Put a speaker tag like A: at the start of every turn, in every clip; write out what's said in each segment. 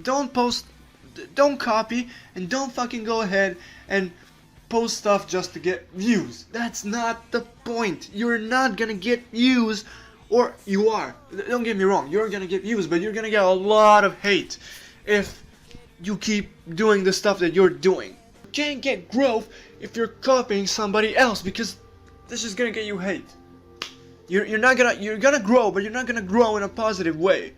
A: Don't post, don't copy, and don't fucking go ahead and post stuff just to get views. That's not the point. You're not gonna get views, or you are. Don't get me wrong, you're gonna get views, but you're gonna get a lot of hate if you keep doing the stuff that you're doing. You can't get growth if you're copying somebody else, because this is gonna get you hate. You're gonna grow, but you're not gonna grow in a positive way.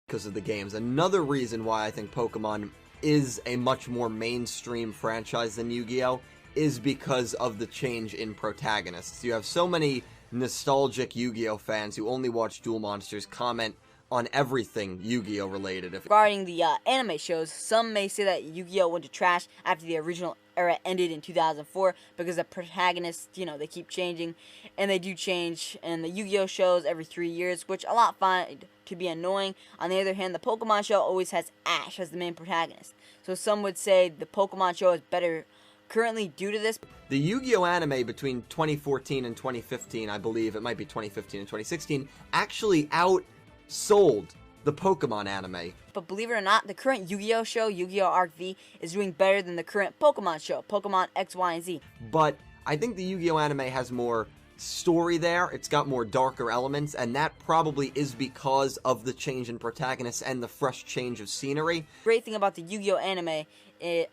B: Because of the games. Another reason why I think Pokemon is a much more mainstream franchise than Yu-Gi-Oh! Is because of the change in protagonists. You have so many nostalgic Yu-Gi-Oh! Fans who only watch Duel Monsters comment on everything Yu-Gi-Oh! Related.
C: Regarding the anime shows, some may say that Yu-Gi-Oh! Went to trash after the original era ended in 2004 because the protagonists, they keep changing, and they do change, and the Yu-Gi-Oh! Shows every 3 years, which a lot find to be annoying. On the other hand, the Pokemon show always has Ash as the main protagonist, so some would say the Pokemon show is better currently due to this.
B: The Yu-Gi-Oh! Anime between 2014 and 2015, I believe, it might be 2015 and 2016, actually outsold the Pokemon anime.
C: But believe it or not, the current Yu-Gi-Oh! Show, Yu-Gi-Oh! Arc V, is doing better than the current Pokemon show, Pokemon X, Y, and Z.
B: But I think the Yu-Gi-Oh! Anime has more story there, it's got more darker elements, and that probably is because of the change in protagonists and the fresh change of scenery.
C: Great thing about the Yu-Gi-Oh! Anime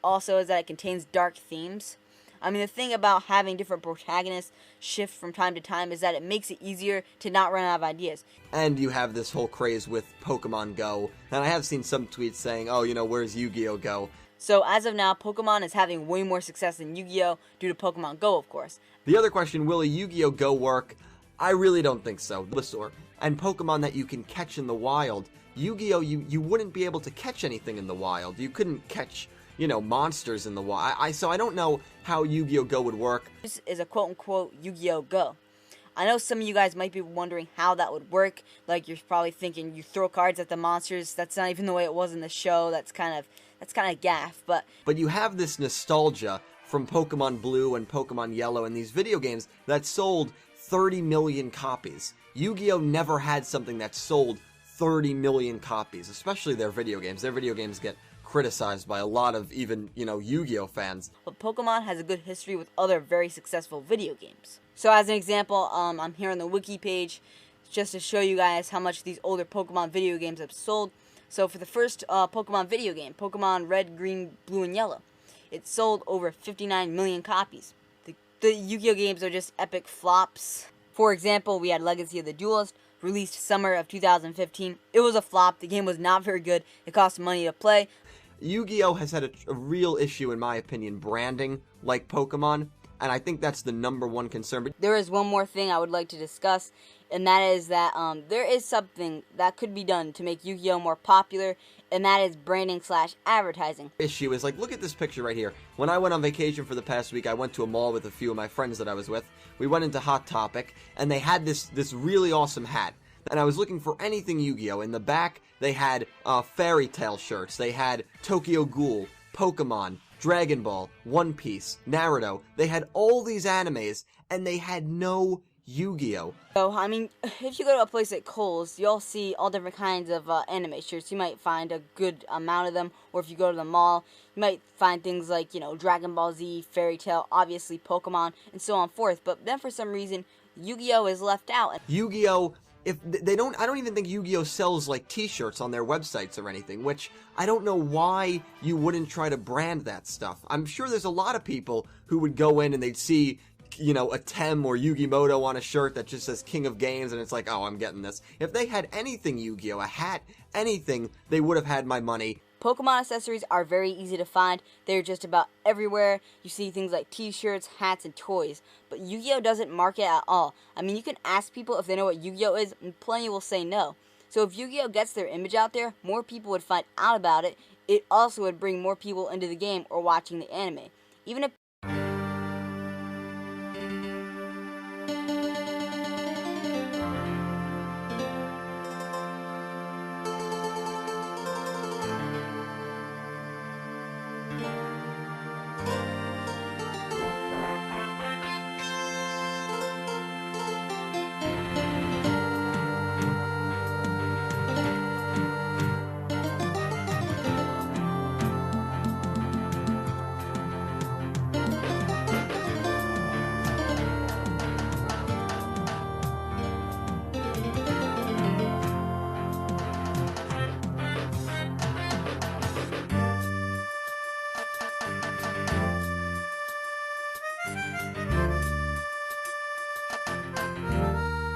C: also is that it contains dark themes. I mean, the thing about having different protagonists shift from time to time is that it makes it easier to not run out of ideas.
B: And you have this whole craze with Pokemon Go, and I have seen some tweets saying, oh, where's Yu-Gi-Oh! Go?
C: So as of now, Pokemon is having way more success than Yu-Gi-Oh! Due to Pokemon Go, of course.
B: The other question, will a Yu-Gi-Oh! Go work? I really don't think so. And Pokemon that you can catch in the wild. Yu-Gi-Oh! You wouldn't be able to catch anything in the wild. You couldn't catch, monsters in the wild. So I don't know how Yu-Gi-Oh! Go would work.
C: This is a quote-unquote Yu-Gi-Oh! Go. I know some of you guys might be wondering how that would work. Like, you're probably thinking you throw cards at the monsters. That's not even the way it was in the show. That's kind of gaff. But
B: you have this nostalgia from Pokemon Blue and Pokemon Yellow and these video games that sold 30 million copies. Yu-Gi-Oh! Never had something that sold 30 million copies, especially their video games. Their video games get criticized by a lot of even, Yu-Gi-Oh! Fans.
C: But Pokemon has a good history with other very successful video games. So as an example, I'm here on the wiki page just to show you guys how much these older Pokemon video games have sold. So for the first Pokemon video game, Pokemon Red, Green, Blue, and Yellow, it sold over 59 million copies. The Yu-Gi-Oh! Games are just epic flops. For example, we had Legacy of the Duelist, released summer of 2015. It was a flop. The game was not very good. It cost money to play.
B: Yu-Gi-Oh! Has had a real issue, in my opinion, branding like Pokemon, and I think that's the #1 concern. But
C: there is one more thing I would like to discuss, and that is that there is something that could be done to make Yu-Gi-Oh! More popular, and that is branding/advertising.
B: Issue is, like, look at this picture right here. When I went on vacation for the past week, I went to a mall with a few of my friends that I was with. We went into Hot Topic, and they had this really awesome hat. And I was looking for anything Yu-Gi-Oh! In the back, they had Fairy Tail shirts. They had Tokyo Ghoul, Pokemon, Dragon Ball, One Piece, Naruto. They had all these animes, and they had no Yu-Gi-Oh!
C: So, I mean, if you go to a place like Kohl's, you'll see all different kinds of anime shirts. You might find a good amount of them, or if you go to the mall, you might find things like, Dragon Ball Z, Fairy Tail, obviously Pokemon, and so on forth. But then for some reason, Yu-Gi-Oh! Is left out.
B: Yu-Gi-Oh! I don't even think Yu-Gi-Oh! Sells, like, t-shirts on their websites or anything, which I don't know why you wouldn't try to brand that stuff. I'm sure there's a lot of people who would go in and they'd see, a Tem or Yu-Gi-Moto on a shirt that just says King of Games, and it's like, oh, I'm getting this. If they had anything Yu-Gi-Oh!, a hat, anything, they would have had my money.
C: Pokemon accessories are very easy to find. They're just about everywhere. You see things like t-shirts, hats, and toys. But Yu-Gi-Oh! Doesn't market at all. I mean, you can ask people if they know what Yu-Gi-Oh! Is, and plenty will say no. So if Yu-Gi-Oh! Gets their image out there, more people would find out about it. It also would bring more people into the game or watching the anime. Even if